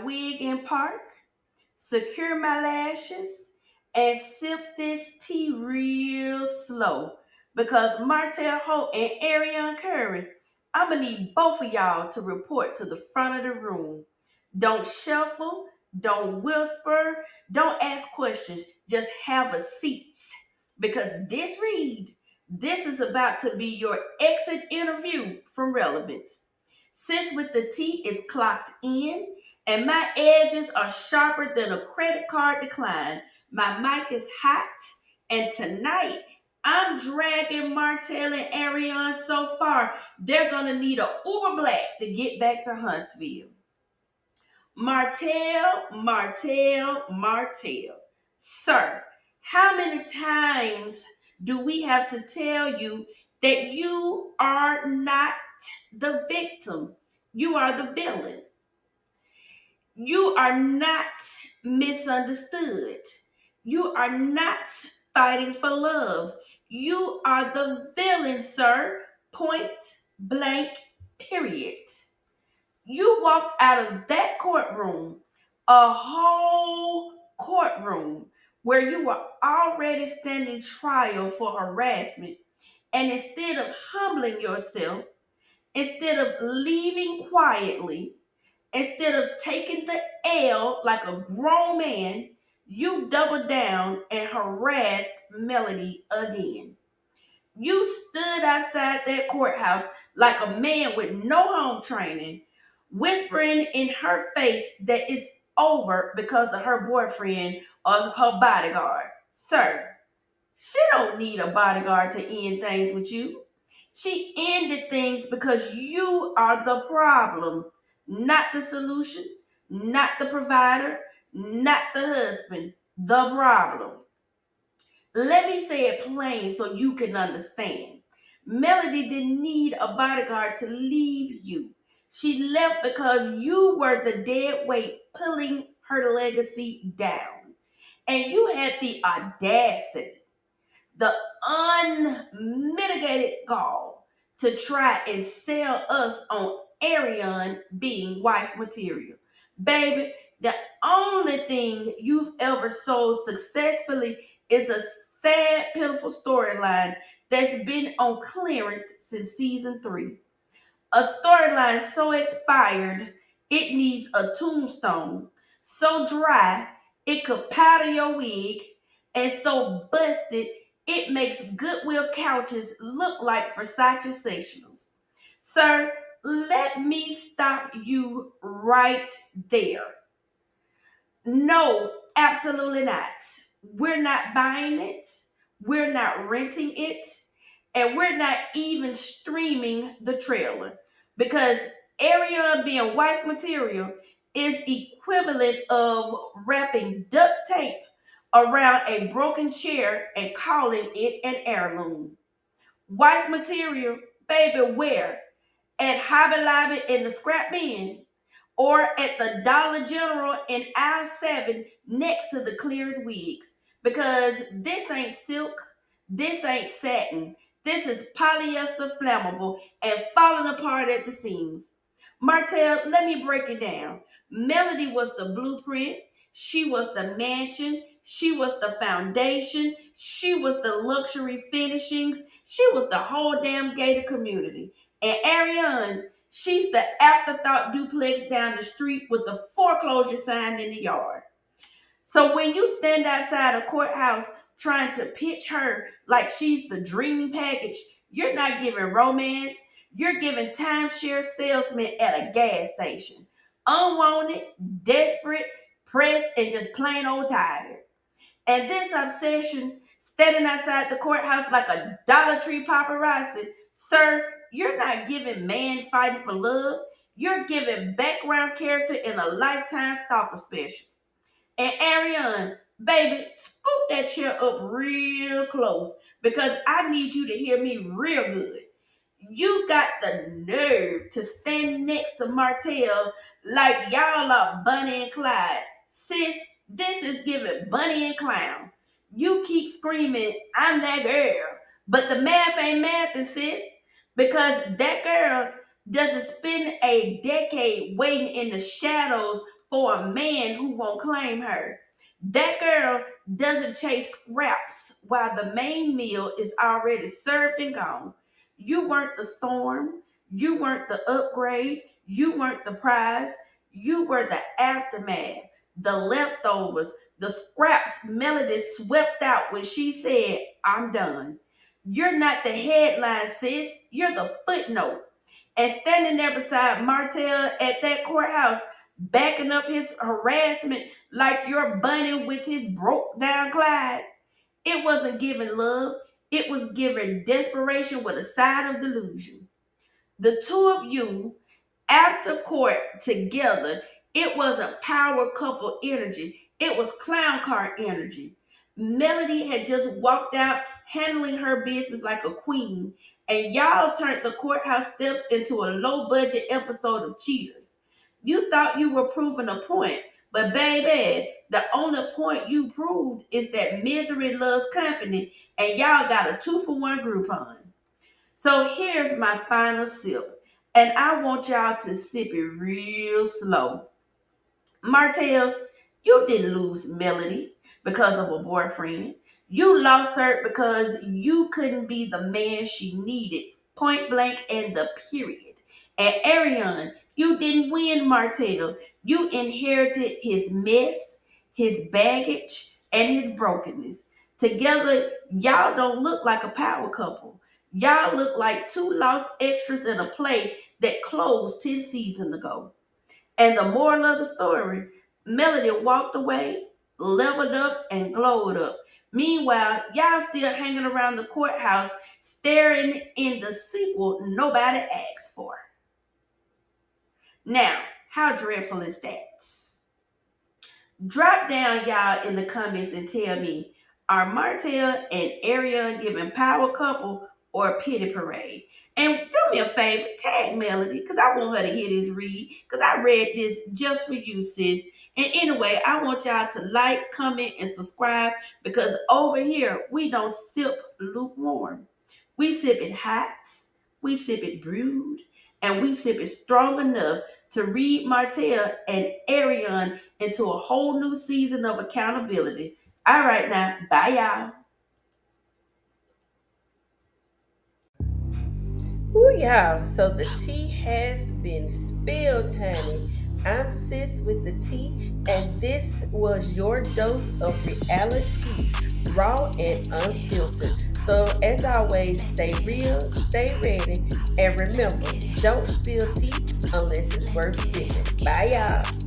wig in park, secure my lashes, and sip this tea real slow. Because Martell Holt and Arian Curry, I'm gonna need both of y'all to report to the front of the room. Don't shuffle, don't whisper, don't ask questions. Just have a seat. Because this is about to be your exit interview from relevance. Sis with the Tea is clocked in, and my edges are sharper than a credit card decline. My mic is hot, and tonight I'm dragging Martell and Arionne so far, they're gonna need a Uber Black to get back to Huntsville. Martell. Sir, how many times do we have to tell you that you are not the victim? You are the villain. You are not misunderstood. You are not fighting for love. You are the villain, sir. Point blank, period. You walked out of that courtroom, a whole courtroom, where you were already standing trial for harassment. And instead of humbling yourself, instead of leaving quietly, instead of taking the L like a grown man, you doubled down and harassed Melody again. You stood outside that courthouse like a man with no home training, whispering in her face that it's over because of her boyfriend or her bodyguard. Sir, she don't need a bodyguard to end things with you. She ended things because you are the problem, not the solution, not the provider, not the husband, the problem. Let me say it plain so you can understand. Melody didn't need a bodyguard to leave you. She left because you were the dead weight pulling her legacy down. And you had the audacity, the unmitigated gall to try and sell us on Arian being wife material. Baby, the only thing you've ever sold successfully is a sad, pitiful storyline that's been on clearance since season 3. A storyline so expired it needs a tombstone, so dry it could powder your wig, and so busted it makes Goodwill couches look like Versace sectionals. Sir, let me stop you right there. No, absolutely not. We're not buying it. We're not renting it. And we're not even streaming the trailer. Because Arian being wife material is equivalent of wrapping duct tape around a broken chair and calling it an heirloom. Wife material, baby, where? At Hobby Lobby in the scrap bin or at the Dollar General in aisle 7 next to the Clears wigs. Because this ain't silk, this ain't satin. This is polyester flammable and falling apart at the seams. Martell, let me break it down. Melody was the blueprint. She was the mansion. She was the foundation. She was the luxury finishings. She was the whole damn gated community. And Ariane, she's the afterthought duplex down the street with the foreclosure sign in the yard. So when you stand outside a courthouse trying to pitch her like she's the dream package, you're not giving romance. You're giving timeshare salesman at a gas station. Unwanted, desperate, pressed, and just plain old tired. And this obsession, standing outside the courthouse like a Dollar Tree paparazzi, sir, you're not giving man fighting for love. You're giving background character in a Lifetime stalker special. And Ariane, baby, scoot that chair up real close because I need you to hear me real good. You got the nerve to stand next to Martell like y'all are Bunny and Clyde. Sis, this is giving Bunny and Clown. You keep screaming, I'm that girl. But the math ain't mathing, sis. Because that girl doesn't spend a decade waiting in the shadows for a man who won't claim her. That girl doesn't chase scraps while the main meal is already served and gone. You weren't the storm. You weren't the upgrade. You weren't the prize. You were the aftermath, the leftovers, the scraps Melody swept out when she said, I'm done. You're not the headline, sis. You're the footnote. And standing there beside Martell at that courthouse, backing up his harassment like you're bunny with his broke down Clyde. It wasn't giving love, it was giving desperation with a side of delusion. The two of you after court together, it wasn't power couple energy, it was clown car energy. Melody had just walked out handling her business like a queen, and y'all turned the courthouse steps into a low budget episode of Cheaters. You thought you were proving a point, but baby, the only point you proved is that misery loves company, and y'all got a 2-for-1 Groupon. So here's my final sip, and I want y'all to sip it real slow. Martell, you didn't lose Melody because of a boyfriend. You lost her because you couldn't be the man she needed, point blank and the period. And Arian, you didn't win Martell. You inherited his mess, his baggage, and his brokenness. Together, y'all don't look like a power couple. Y'all look like two lost extras in a play that closed 10 seasons ago. And the moral of the story, Melody walked away, leveled up, and glowed up. Meanwhile, y'all still hanging around the courthouse, staring in the sequel nobody asked for. Now, how dreadful is that? Drop down, y'all, in the comments and tell me, are Martell and Arian giving power couple or pity parade? And do me a favor, tag Melody, because I want her to hear this read, because I read this just for you, sis. And anyway, I want y'all to like, comment, and subscribe, because over here, we don't sip lukewarm. We sip it hot, we sip it brewed, and we sip it strong enough to read Martell and Arian into a whole new season of accountability. All right, now, bye, y'all. Ooh, y'all. So the tea has been spilled, honey. I'm Sis with the tea, and this was your dose of reality, raw and unfiltered. So, as always, stay real, stay ready, and remember, don't spill tea unless it's worth sipping. Bye, y'all.